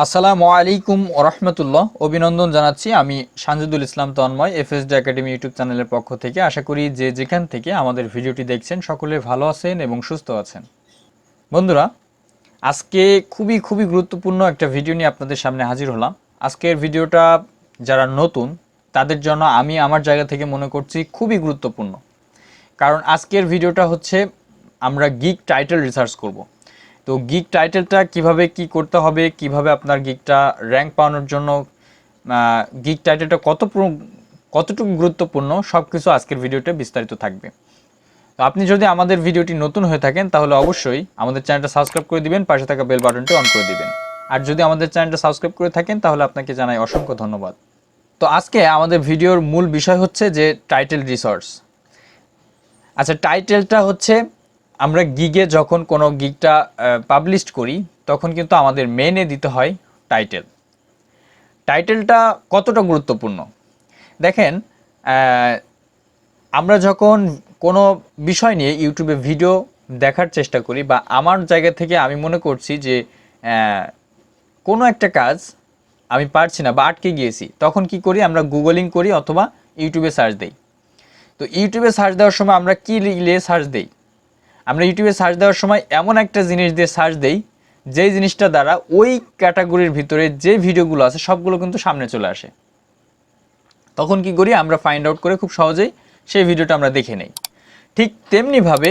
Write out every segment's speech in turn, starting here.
আসসালামু আলাইকুম ওরহমতুল্লাহ। অভিনন্দন জানাচ্ছি আমি সানজিদুল ইসলাম তন্ময় F'sD একাডেমি ইউটিউব চ্যানেলের পক্ষ থেকে। আশা করি যে যেখান থেকে আমাদের ভিডিওটি দেখছেন সকলে ভালো আছেন এবং সুস্থ আছেন। বন্ধুরা, আজকে খুবই গুরুত্বপূর্ণ একটা ভিডিও নিয়ে আপনাদের সামনে হাজির হলাম। আজকের ভিডিওটা যারা নতুন তাদের জন্য আমি আমার জায়গা থেকে মনে করছি খুবই গুরুত্বপূর্ণ। কারণ আজকের ভিডিওটা হচ্ছে আমরা গিগ টাইটেল রিসার্চ করব। তো গিগ টাইটেলটা কিভাবে কি করতে হবে, কিভাবে আপনার গিগটা র্যাঙ্ক পাওয়ানোর জন্য গিগ টাইটেলটা কতটুকু গুরুত্বপূর্ণ সব কিছু আজকের ভিডিওতে বিস্তারিত থাকবে। তো আপনি যদি আমাদের ভিডিওটি নতুন হয়ে থাকেন তাহলে অবশ্যই আমাদের চ্যানেলটা সাবস্ক্রাইব করে দিবেন, পাশে থাকা বেল বাটনটি অন করে দিবেন। আর যদি আমাদের চ্যানেলটা সাবস্ক্রাইব করে থাকেন তাহলে আপনাকে জানাই অসংখ্য ধন্যবাদ। তো আজকে আমাদের ভিডিওর মূল বিষয় হচ্ছে যে টাইটেল রিসার্চ। আচ্ছা, টাইটেলটা হচ্ছে আমরা গিগে যখন কোনো গিগটা পাবলিশ করি তখন কিন্তু আমাদের মেইনে দিতে হয় টাইটেল। টাইটেলটা কতটা গুরুত্বপূর্ণ দেখেন, আমরা যখন কোনো বিষয় নিয়ে ইউটিউবে ভিডিও দেখার চেষ্টা করি বা আমার জায়গা থেকে আমি মনে করছি যে কোনো একটা কাজ আমি পারছি না বা আটকে গিয়েছি, তখন কি করি, আমরা গুগলিং করি অথবা ইউটিউবে সার্চ দেই। তো ইউটিউবে সার্চ দেওয়ার সময় আমরা কি লিখলে সার্চ দেই? আমরা ইউটিউবে সার্চ দেওয়ার সময় এমন একটা জিনিস দিয়ে সার্চ দেই যেই জিনিসটা দ্বারা ওই ক্যাটাগরির ভিতরে যে ভিডিওগুলো আছে সবগুলো কিন্তু সামনে চলে আসে। তখন কি করি, আমরা ফাইন্ড আউট করে খুব সহজেই সেই ভিডিওটা আমরা দেখে নেই। ঠিক তেমনিভাবে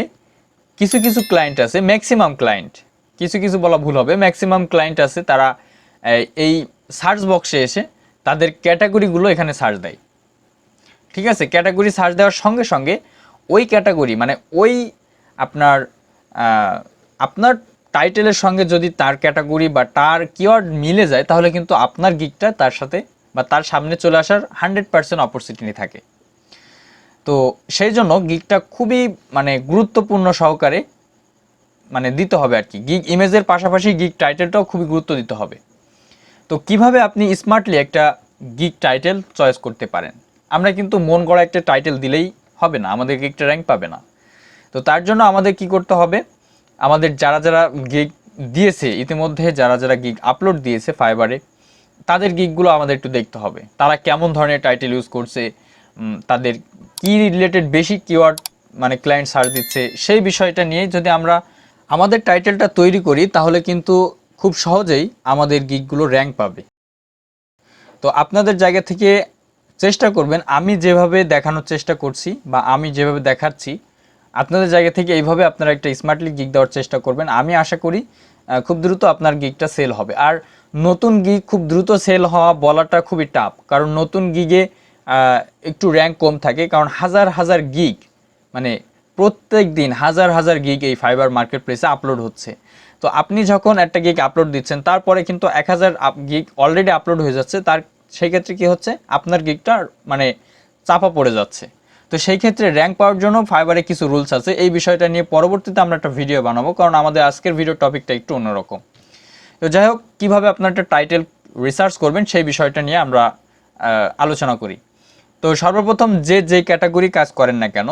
কিছু কিছু ক্লায়েন্ট আছে, ম্যাক্সিমাম ক্লায়েন্ট, কিছু বলা ভুল হবে, ম্যাক্সিমাম ক্লায়েন্ট আছে তারা এই সার্চ বক্সে এসে তাদের ক্যাটাগরিগুলো এখানে সার্চ দেয়। ঠিক আছে, ক্যাটাগরি সার্চ দেওয়ার সঙ্গে সঙ্গে ওই ক্যাটাগরি মানে ওই আপনার আপনার টাইটেলের সঙ্গে যদি তার ক্যাটাগরি বা তার কিওয়ার্ড মিলে যায় তাহলে কিন্তু আপনার গিগটা তার সাথে বা তার সামনে চলে আসার 100% অপরচুনিটি থাকে। তো সেই জন্য গিগটা খুবই গুরুত্বপূর্ণ সহকারে দিতে হবে আর কি। গিগ ইমেজের পাশাপাশি গিগ টাইটেলটাও খুবই গুরুত্ব দিতে হবে। তো কিভাবে আপনি স্মার্টলি একটা গিগ টাইটেল চয়েস করতে পারেন? আমরা কিন্তু মন গড়া একটা টাইটেল দিলেই হবে না, আমাদের গিগটা র্যাঙ্ক পাবে না। তো তার জন্য আমাদের কি করতে হবে, আমাদের যারা গিগ দিয়েছে ইতিমধ্যে, যারা গিগ আপলোড দিয়েছে ফাইবারে, তাদের গিগগুলো আমাদের একটু দেখতে হবে। তারা কেমন ধরনের টাইটেল ইউজ করছে, তাদের কি রিলেটেড বেশি কিওয়ার্ড ক্লায়েন্ট সার্চ দিচ্ছে, সেই বিষয়টা নিয়ে যদি আমরা আমাদের টাইটেলটা তৈরি করি তাহলে কিন্তু খুব সহজেই আমাদের গিগগুলো র্যাঙ্ক পাবে। তো আপনাদের জায়গা থেকে চেষ্টা করবেন আমি যেভাবে দেখানোর চেষ্টা করছি বা আমি যেভাবে দেখাচ্ছি, আপনাদের জায়গা থেকে এইভাবে আপনারা একটা স্মার্টলি গিগ দেওয়ার চেষ্টা করবেন। আমি আশা করি খুব দ্রুত আপনার গিগটা সেল হবে। আর নতুন গিগ খুব দ্রুত সেল হওয়া বলাটা খুবই টাফ, কারণ নতুন গিগে একটু র্যাঙ্ক কম থাকে, কারণ হাজার গিগ প্রত্যেক দিন হাজার গিগ এই ফাইবার মার্কেট প্লেসে আপলোড হচ্ছে। তো আপনি যখন একটা গিগ আপলোড দিচ্ছেন তারপরে কিন্তু 1000 গিগ অলরেডি আপলোড হয়ে যাচ্ছে, তার সেই ক্ষেত্রে কী হচ্ছে, আপনার গিগটা চাপা পড়ে যাচ্ছে। তো সেই ক্ষেত্রে র্যাঙ্ক পাওয়ার জন্য ফাইবারে কিছু রুলস আছে, এই বিষয়টা নিয়ে পরবর্তীতে আমরা একটা ভিডিও বানাবো, কারণ আমাদের আজকের ভিডিও টপিকটা একটু অন্যরকম। তো যাই হোক, কীভাবে আপনার একটা টাইটেল রিসার্চ করবেন সেই বিষয়টা নিয়ে আমরা আলোচনা করি। তো সর্বপ্রথম যে ক্যাটাগরি কাজ করেন না কেন,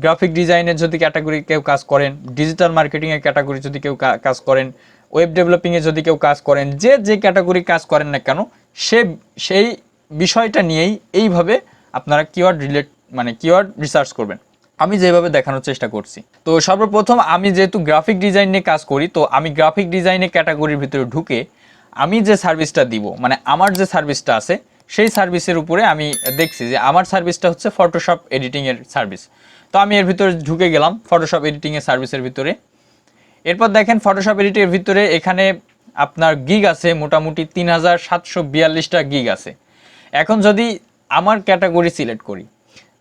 গ্রাফিক ডিজাইনের যদি ক্যাটাগরি কেউ কাজ করেন, ডিজিটাল মার্কেটিংয়ের ক্যাটাগরি যদি কেউ কাজ করেন, ওয়েব ডেভেলপিংয়ে যদি কেউ কাজ করেন, যে ক্যাটাগরি কাজ করেন না কেন সেই বিষয়টা নিয়েই এইভাবে আপনারা কিওয়ার্ড কিওয়ার্ড রিসার্চ করবেন, আমি যেভাবে দেখানোর চেষ্টা করছি। তো সর্বপ্রথম আমি যেহেতু গ্রাফিক ডিজাইন নিয়ে কাজ করি, তো আমি গ্রাফিক ডিজাইনের ক্যাটাগরির ভিতরে ঢুকে আমি যে সার্ভিসটা দিব, আমার যে সার্ভিসটা আছে সেই সার্ভিসের উপরে আমি দেখছি যে আমার সার্ভিসটা হচ্ছে ফটোশপ এডিটিংয়ের সার্ভিস। তো আমি এর ভিতরে ঢুকে গেলাম ফটোশপ এডিটিংয়ের সার্ভিসের ভিতরে। এরপর দেখেন ফটোশপ এডিটিংয়ের ভিতরে এখানে আপনার গিগ আছে মোটামুটি 3742টা গিগ আছে। এখন যদি আমার ক্যাটাগরি সিলেক্ট করি,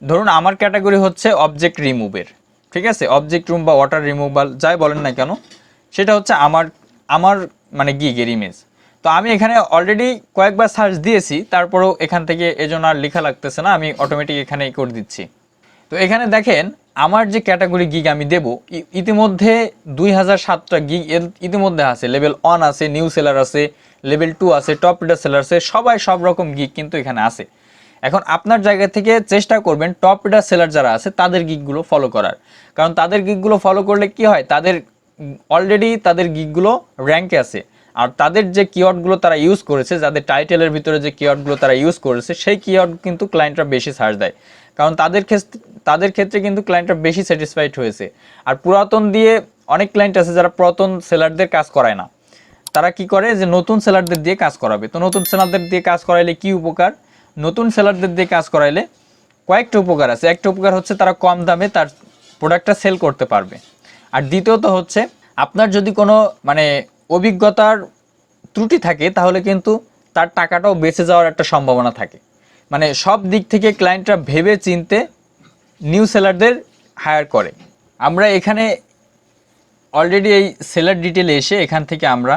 ধরুন আমার ক্যাটাগরি হচ্ছে অবজেক্ট রিমুভের, ঠিক আছে, অবজেক্ট রুম বা ওয়াটার রিমুভাল যাই বলেন না কেন, সেটা হচ্ছে আমার গিগের ইমেজ। তো আমি এখানে অলরেডি কয়েকবার সার্চ দিয়েছি, তারপরেও এখান থেকে এজন্য আর লেখা লাগতেছে না, আমি অটোমেটিক এখানে করে দিচ্ছি। তো এখানে দেখেন আমার যে ক্যাটাগরি গিগ আমি দেব, ইতিমধ্যে 2007টা গিগ ইতিমধ্যে আছে। লেভেল 1 আছে, নিউ সেলার আছে, লেভেল 2 আছে, টপ রিডার সেলার আছে, সব রকম গিগ কিন্তু এখানে আছে। এখন আপনার জায়গা থেকে চেষ্টা করবেন টপ রিডার সেলার যারা আছে তাদের গিগগুলো ফলো করার, কারণ তাদের গিগগুলো ফলো করলে কি হয়, তাদের অলরেডি তাদের গিগগুলো র্যাঙ্কে আছে। আর তাদের যে কিওয়ার্ডগুলো তারা ইউজ করেছে, যাদের টাইটেলের ভিতরে যে কিওয়ার্ডগুলো তারা ইউজ করেছে, সেই কিওয়ার্ড কিন্তু ক্লায়েন্টরা বেশি সার্চ দেয়, কারণ তাদের ক্ষেত্রে কিন্তু ক্লায়েন্টরা বেশি স্যাটিসফাইড হয়েছে। আর পুরাতন দিয়ে অনেক ক্লায়েন্ট আছে যারা পুরাতন সেলারদের কাজ করায় না, তারা কি করে যে নতুন সেলারদের দিয়ে কাজ করাবে। তো নতুন সেলারদের দিয়ে কাজ করাইলে কি উপকার? নতুন সেলারদের দিয়ে কাজ করাইলে কয়েকটা উপকার আছে। একটা উপকার হচ্ছে তারা কম দামে তার প্রোডাক্টটা সেল করতে পারবে। আর দ্বিতীয়ত হচ্ছে আপনার যদি কোনো অভিজ্ঞতার ত্রুটি থাকে তাহলে কিন্তু তার টাকাটাও বেঁচে যাওয়ার একটা সম্ভাবনা থাকে। সব দিক থেকে ক্লায়েন্টরা ভেবে চিনতে নিউ সেলারদের হায়ার করে। আমরা এখানে অলরেডি এই সেলার ডিটেলে এসে এখান থেকে আমরা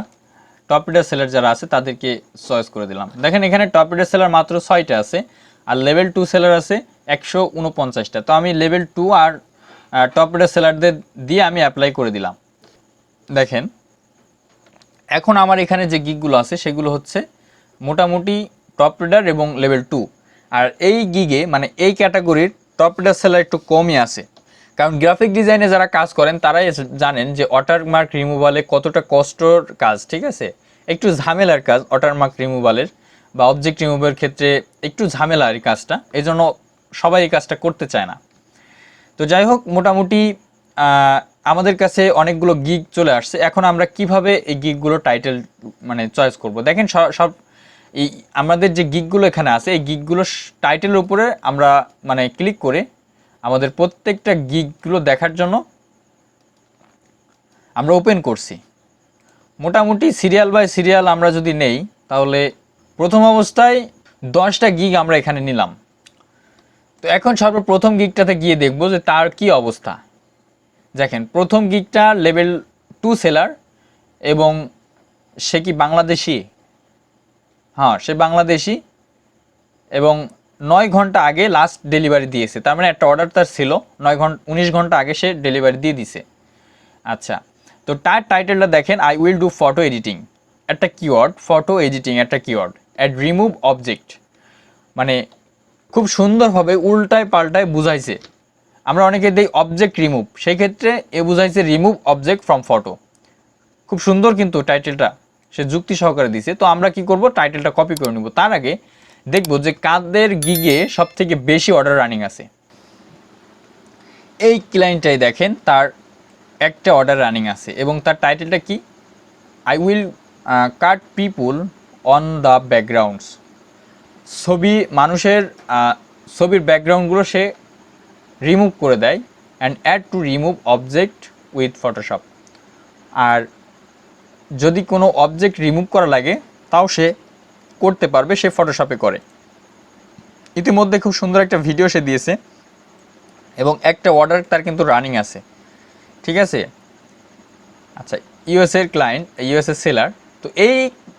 টপ রেটার সেলার যারা আছে তাদেরকে চয়েস করে দিলাম। দেখেন এখানে টপ রেটার সেলার মাত্র 6টা আছে, আর লেভেল 2 সেলার আছে 149টা। তো আমি লেভেল 2 আর টপ রেটার সেলারদের দিয়ে আমি অ্যাপ্লাই করে দিলাম। দেখেন এখন আমার এখানে যে গিগগুলো আছে সেগুলো হচ্ছে মোটামুটি টপ রেটার এবং লেভেল 2। আর এই গিগে এই ক্যাটাগরির টপ রেটার সেলার একটু কমই আছে, কারণ গ্রাফিক ডিজাইনে যারা কাজ করেন তারাই জানেন যে ওয়াটারমার্ক রিমুভালে কতটা কষ্টর কাজ। ঠিক আছে, একটু ঝামেলার কাজ ওয়াটারমার্ক রিমুভালের বা অবজেক্ট রিমুভের ক্ষেত্রে একটু ঝামেলার এই কাজটা, এই জন্য সবাই এই কাজটা করতে চায় না। তো যাই হোক, মোটামুটি আমাদের কাছে অনেকগুলো গিগ চলে আসছে। এখন আমরা কিভাবে এই গিগগুলো টাইটেল চয়েস করব। দেখেন সব এই আমাদের যে গিগগুলো এখানে আছে এই গিগগুলো টাইটেলের উপরে আমরা ক্লিক করে আমাদের প্রত্যেকটা গিগগুলো দেখার জন্য আমরা ওপেন করছি। মোটামুটি সিরিয়াল বাই সিরিয়াল আমরা যদি নেই তাহলে প্রথম অবস্থায় 10টা গিগ আমরা এখানে নিলাম। তো এখন সর্বপ্রথম গিগটাতে গিয়ে দেখব যে তার কি অবস্থা। দেখেন প্রথম গিগটা লেভেল 2 সেলার এবং সে কি বাংলাদেশি? হ্যাঁ, সে বাংলাদেশি এবং 9 ঘন্টা আগে লাস্ট ডেলিভারি দিয়েছে। তার একটা অর্ডার তার ছিল 19 ঘন্টা আগে সে ডেলিভারি দিয়ে দিছে। আচ্ছা, তো তার টাইটেলটা দেখেন, I will do photo editing, একটা কিওয়ার্ড, ফটো এডিটিং একটা কিওয়ার্ড, অ্যাড রিমুভ অবজেক্ট। খুব সুন্দরভাবে উল্টায় পাল্টায় বুঝাইছে। আমরা অনেকে দেই অবজেক্ট রিমুভ, সেই ক্ষেত্রে এ বুঝাইছে রিমুভ অবজেক্ট ফ্রম ফটো। খুব সুন্দর কিন্তু টাইটেলটা সে যুক্তি সহকারে দিছে। তো আমরা কি করব, টাইটেলটা কপি করে নেব। তার আগে দেখব যে কাদের গিগে সব থেকে বেশি অর্ডার রানিং আছে। এই ক্লায়েন্টটাই দেখেন তার একটা অর্ডার রানিং আছে এবং তার টাইটেলটা কি, I will cut people on the backgrounds. মানুষের ছবির ব্যাকগ্রাউন্ডগুলো সে রিমুভ করে দেয়, and add to remove object with Photoshop. আর যদি কোনো অবজেক্ট রিমুভ করা লাগে তাও সে করতে পারবে, সে ফটোশপে করে। ইতিমধ্যে খুব সুন্দর একটা ভিডিও সে দিয়েছে এবং একটা অর্ডার তার কিন্তু রানিং আছে। ঠিক আছে, আচ্ছা, ইউএসএর ক্লায়েন্ট, ইউএসএর সেলার। তো এই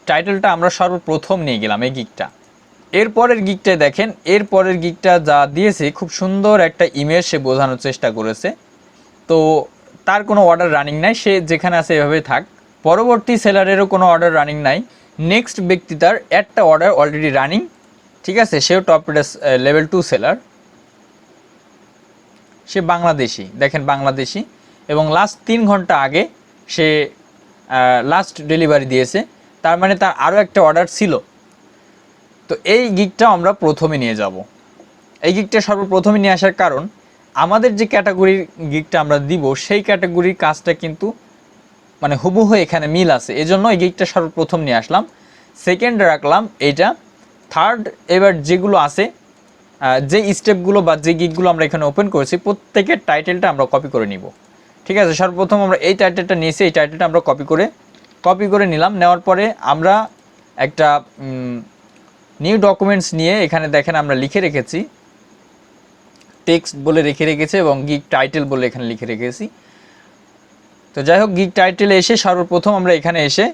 টাইটেলটা আমরা সর্বপ্রথম নিয়ে গেলাম এই গিগটা। এরপরের গিগটায় দেখেন, এরপরের গিগটা যা দিয়েছে খুব সুন্দর একটা ইমেজ সে বোঝানোর চেষ্টা করেছে। তো তার কোনো অর্ডার রানিং নাই, সে যেখানে আছে এভাবে থাক। পরবর্তী সেলারেরও কোনো অর্ডার রানিং নাই। নেক্সট ব্যক্তি তার একটা অর্ডার অলরেডি রানিং। ঠিক আছে, সেও টপ লেভেল 2 সেলার, সে বাংলাদেশি। দেখেন বাংলাদেশি এবং লাস্ট 3 ঘন্টা আগে সে লাস্ট ডেলিভারি দিয়েছে। তার তার আরও একটা অর্ডার ছিল। তো এই গিগটা আমরা প্রথমে নিয়ে যাব। এই গিগটা সর্বপ্রথমে নিয়ে আসার কারণ, আমাদের যে ক্যাটাগরির গিগটা আমরা দিব সেই ক্যাটাগরির কাজটা কিন্তু হুবহু এখানে মিল আছে, এজন্য এই গিগটা সর্বপ্রথম নিয়ে আসলাম। সেকেন্ডে রাখলাম এইটা। থার্ড, এবার যেগুলো আছে যে স্টেপগুলো বা যে গিগগুলো আমরা এখানে ওপেন করেছি প্রত্যেকের টাইটেলটা আমরা কপি করে নিব। ঠিক আছে, সর্বপ্রথম আমরা এই টাইটেলটা নিয়েছি, এই টাইটেলটা আমরা কপি করে নিলাম। নেওয়ার পরে আমরা একটা নিউ ডকুমেন্টস নিয়ে এখানে দেখেন আমরা লিখে রেখেছি, টেক্সট বলে রেখেছি এবং গিগ টাইটেল বলে এখানে লিখে রেখেছি। তো যাই হোক, গিগ টাইটেলে এসে সর্বপ্রথম আমরা এখানে এসে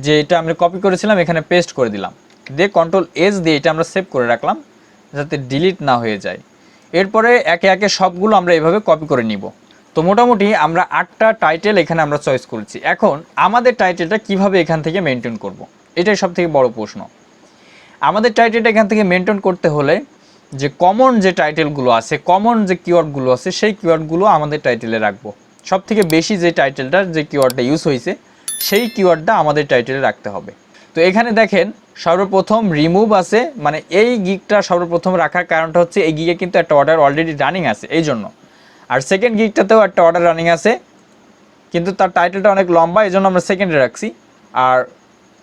যেটা আমরা কপি করেছিলাম এখানে পেস্ট করে দিলাম, দিয়ে Ctrl+S দিয়ে এটা আমরা সেভ করে রাখলাম যাতে ডিলিট না হয়ে যায়। এরপরে একে একে সবগুলো আমরা এভাবে কপি করে নিব। তো মোটামুটি আমরা 8টা টাইটেল এখানে আমরা চয়েস করেছি। এখন আমাদের টাইটেলটা কিভাবে এখান থেকে মেনটেন করব, এটাই সব থেকে বড় প্রশ্ন। আমাদের টাইটেলটা এখান থেকে মেনটেন করতে হলে যে কমন যে টাইটেলগুলো আছে, কমন যে কিওয়ার্ডগুলো আছে সেই কিওয়ার্ডগুলো আমাদের টাইটেলে রাখবো। সব থেকে বেশি যে টাইটেলটা যে কিওয়ার্ডটা ইউজ হয়েছে সেই কিওয়ার্ডটা আমাদের টাইটেলে রাখতে হবে। তো এখানে দেখেন সর্বপ্রথম রিমুভ আছে, মানে এই গিগটা সর্বপ্রথম রাখার কারণটা হচ্ছে এই গিগে কিন্তু একটা অর্ডার অলরেডি রানিং আছে এই জন্য। আর সেকেন্ড গিগটাতেও একটা অর্ডার রানিং আছে, কিন্তু তার টাইটেলটা অনেক লম্বা, এই জন্য আমরা সেকেন্ডে রাখছি। আর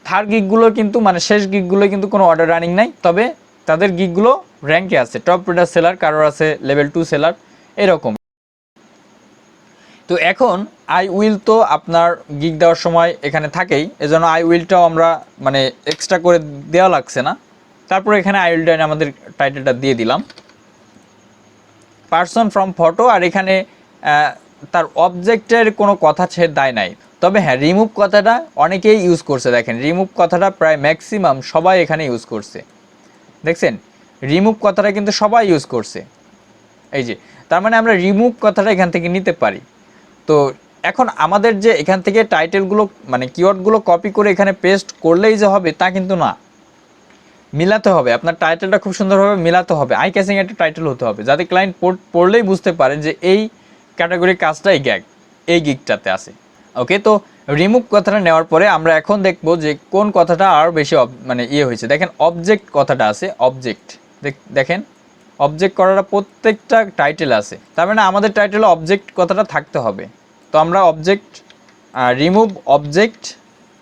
থার্ড গিগগুলো কিন্তু মানে শেষ গিগগুলো কিন্তু কোনো অর্ডার রানিং নাই, তবে তাদের গিগগুলো র্যাঙ্কে আছে, টপ রেটার সেলার, কারোর আছে লেভেল 2 সেলার এরকম। তো এখন আই উইল তো আপনার গিগ দেওয়ার সময় এখানে থাকেই, এজন্য আই উইলটাও আমরা মানে এক্সট্রা করে দেওয়া লাগছে না। তারপর এখানে আই উইলটা আমাদের টাইটেলটা দিয়ে দিলাম, পার্সন ফ্রম ফটো। আর এখানে তার অবজেক্টের কোনো কথা ছেড়ে দেয় নাই, তবে হ্যাঁ রিমুভ কথাটা অনেকেই ইউজ করছে। দেখেন রিমুভ কথাটা প্রায় ম্যাক্সিমাম সবাই এখানে ইউজ করছে, দেখছেন রিমুভ কথাটা কিন্তু সবাই ইউজ করছে। এই যে তার মানে আমরা রিমুভ কথাটা এখান থেকে নিতে পারি। তো এখন আমাদের যে এখান থেকে টাইটেলগুলো মানে কিওয়ার্ডগুলো কপি করে এখানে পেস্ট করলেই যে হবে তা কিন্তু না, মিলাতে হবে। আপনার টাইটেলটা খুব সুন্দরভাবে মিলাতে হবে, আই ক্যাচিং একটা টাইটেল হতে হবে, যাতে ক্লায়েন্ট পড়লেই বুঝতে পারেন যে এই ক্যাটাগরির কাজটা এই গিগটাতে আছে। ওকে, তো রিমুভ কথাটা নেওয়ার পরে আমরা এখন দেখব যে কোন কথাটা আরও বেশি মানে হয়েছে। দেখেন অবজেক্ট কথাটা আছে, অবজেক্ট দেখেন অবজেক্ট করাটা প্রত্যেকটা টাইটেল আছে, তার মানে আমাদের টাইটেলে অবজেক্ট কথাটা থাকতে হবে। তো আমরা অবজেক্ট রিমুভ অবজেক্ট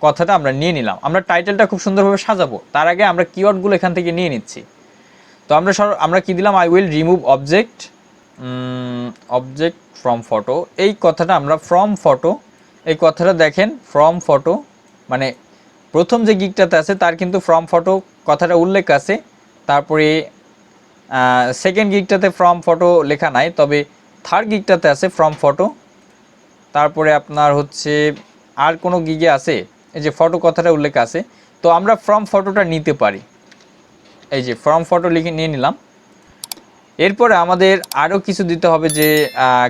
কথাটা আমরা নিয়ে নিলাম। আমরা টাইটেলটা খুব সুন্দরভাবে সাজাবো, তার আগে আমরা কিওয়ার্ডগুলো এখান থেকে নিয়ে নিচ্ছি। তো আমরা কি দিলাম, I will remove object from photo. এই কথাটা আমরা ফ্রম ফটো, এই কথাটা দেখেন ফ্রম ফটো মানে প্রথম যে গিগটাতে আছে তার কিন্তু ফ্রম ফটো কথাটা উল্লেখ আছে। তারপরে সেকেন্ড গিগটাতে ফ্রম ফটো লেখা নাই, তবে থার্ড গিগটাতে আছে ফ্রম ফটো। তারপরে আপনার হচ্ছে আর কোনো গিগে আছে এই যে ফটো কথাটা উল্লেখ আছে। তো আমরা ফ্রম ফটোটা নিতে পারি, এই যে ফ্রম ফটো লিখে নিয়ে নিলাম। এরপরে আমাদের আরও কিছু দিতে হবে যে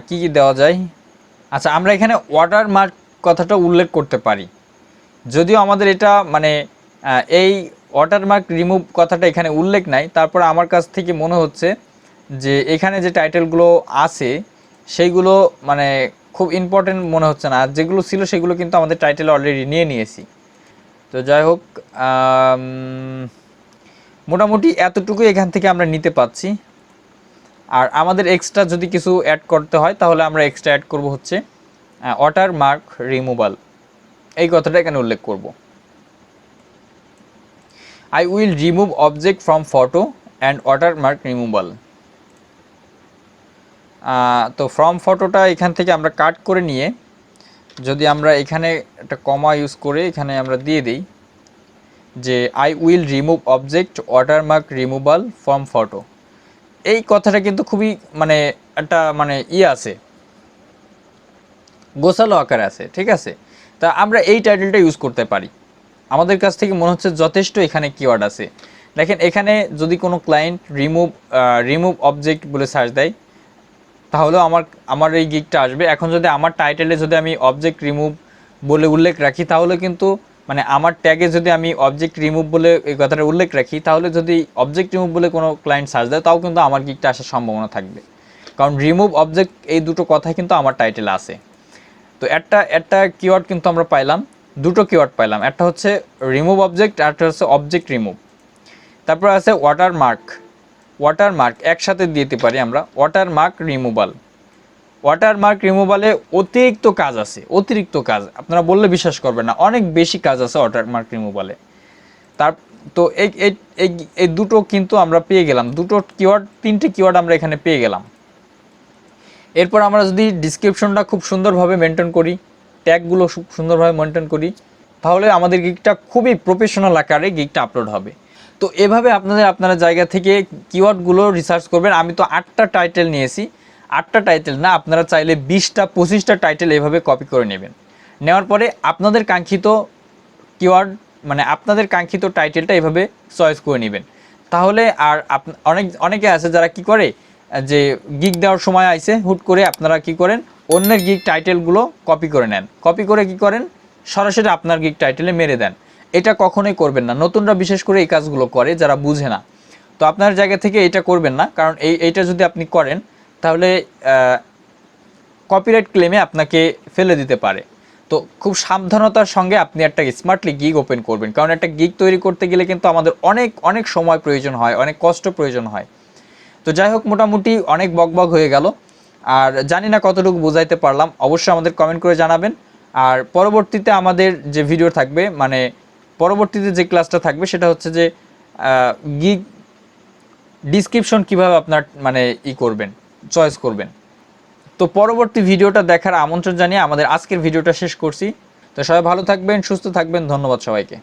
কি কি দেওয়া যায়। আচ্ছা, আমরা এখানে ওয়াটারমার্ক কথাটা উল্লেখ করতে পারি, যদিও আমাদের এটা মানে এই ওয়াটারমার্ক রিমুভ কথাটা এখানে উল্লেখ নাই। তারপর আমার কাছ থেকে মনে হচ্ছে যে এখানে যে টাইটেলগুলো আছে সেইগুলো মানে খুব ইম্পর্টেন্ট মনে হচ্ছে না, আর যেগুলো ছিল সেগুলো কিন্তু আমাদের টাইটেলে অলরেডি নিয়ে নিয়েছি। তো যাই হোক, মোটামুটি এতটুকুই এখান থেকে আমরা নিতে পাচ্ছি। আর আমাদের এক্সট্রা যদি কিছু অ্যাড করতে হয় তাহলে আমরা এক্সট্রা অ্যাড করব হচ্ছে ওয়াটারমার্ক রিমুভাল, এই কথাটা এখানে উল্লেখ করব। I will remove object from photo and watermark removal. তো ফ্রম ফটোটা এখান থেকে আমরা কাট করে নিয়ে যদি আমরা এখানে একটা কমা ইউজ করে এখানে আমরা দিয়ে দিই যে I will remove object watermark removal from photo, এই কথাটা কিন্তু খুবই মানে একটা মানে আছে, গোছালো আকারে আছে, ঠিক আছে। তা আমরা এই টাইটেলটা ইউজ করতে পারি, আমাদের কাছ থেকে মনে হচ্ছে যথেষ্ট এখানে কিওয়ার্ড আছে। দেখেন এখানে যদি কোনো ক্লায়েন্ট রিমুভ অবজেক্ট বলে সার্চ দেয় তাহলেও আমার এই গিগটা আসবে। এখন যদি আমার টাইটেলে যদি আমি অবজেক্ট রিমুভ বলে উল্লেখ রাখি তাহলে কিন্তু মানে আমার ট্যাগে যদি আমি অবজেক্ট রিমুভ বলে এই কথাটা উল্লেখ রাখি তাহলে যদি অবজেক্ট রিমুভ বলে কোনো ক্লায়েন্ট সার্চ দেয় তাও কিন্তু আমার গিগটা আসার সম্ভাবনা থাকবে, কারণ রিমুভ অবজেক্ট এই দুটো কথাই কিন্তু আমার টাইটেলে আছে। তো একটা কিওয়ার্ড কিন্তু আমরা পাইলাম, দুটো কিওয়ার্ড পাইলাম, একটা হচ্ছে রিমুভ অবজেক্ট আর একটা হচ্ছে অবজেক্ট রিমুভ। তারপর আছে ওয়াটারমার্ক একসাথে দিতে পারি আমরা, ওয়াটারমার্ক রিমুভালে অতিরিক্ত কাজ আছে, অতিরিক্ত কাজ আপনারা বললে বিশ্বাস করবেন না, অনেক বেশি কাজ আছে ওয়াটারমার্ক রিমুভালে। তো এই দুটো কিন্তু আমরা পেয়ে গেলাম, দুটো কিওয়ার্ড, তিনটে কিওয়ার্ড আমরা এখানে পেয়ে গেলাম। এরপর আমরা যদি ডিসক্রিপশনটা খুব সুন্দরভাবে মেনটেন করি, ট্যাগগুলো খুব সুন্দরভাবে মেনটেন করি, তাহলে আমাদের গিগটা খুবই প্রফেশনাল আকারে গিগটা আপলোড হবে। তো এভাবে আপনারা জায়গা থেকে কিওয়ার্ডগুলো রিসার্চ করবেন। আমি তো 8টা টাইটেল নিয়েছি, 8টা টাইটেল না, আপনারা চাইলে 20টা 25টা টাইটেল এভাবে কপি করে নেবেন। নেওয়ার পরে আপনাদের কাঙ্ক্ষিত কিওয়ার্ড মানে আপনাদের কাঙ্ক্ষিত টাইটেলটা এভাবে চয়েস করে নেবেন। তাহলে আর অনেকে আছে যারা কি করে যে গিগ দেওয়ার সময় আইসে হুট করে আপনারা কি করেন অন্যের গিগ টাইটেলগুলো কপি করে নেন, কপি করে কি করেন সরাসরি আপনার গিগ টাইটেলে মেরে দেন। এটা কখনোই করবেন না, নতুনরা বিশেষ করে এই কাজগুলো করে যারা বুঝে না। তো আপনার জায়গা থেকে এটা করবেন না, কারণ এইটা যদি আপনি করেন তাহলে কপিরাইট ক্লেমে আপনাকে ফেলে দিতে পারে। তো তো খুব সাবধানতার সঙ্গে আপনি একটা স্মার্টলি গিগ ওপেন করবেন, কারণ একটা গিগ তৈরি করতে গেলে কিন্তু আমাদের অনেক অনেক সময় প্রয়োজন হয়, অনেক কষ্ট প্রয়োজন হয়। তো যাই হোক, মোটামুটি অনেক বকবক হয়ে গেল, আর জানি না কতটুকু বোঝাইতে পারলাম, অবশ্যই আমাদের কমেন্ট করে জানাবেন। আর পরবর্তীতে আমাদের যে ভিডিও থাকবে, মানে পরবর্তীতে যে ক্লাসটা থাকবে সেটা হচ্ছে যে গিগ ডিসক্রিপশন কিভাবে আপনার মানে করবেন, চয়েস করবেন। তো পরবর্তী ভিডিওটা দেখার আমন্ত্রণ জানিয়ে আমাদের আজকের ভিডিওটা শেষ করছি। তো সবাই ভালো থাকবেন, সুস্থ থাকবেন, ধন্যবাদ সবাইকে।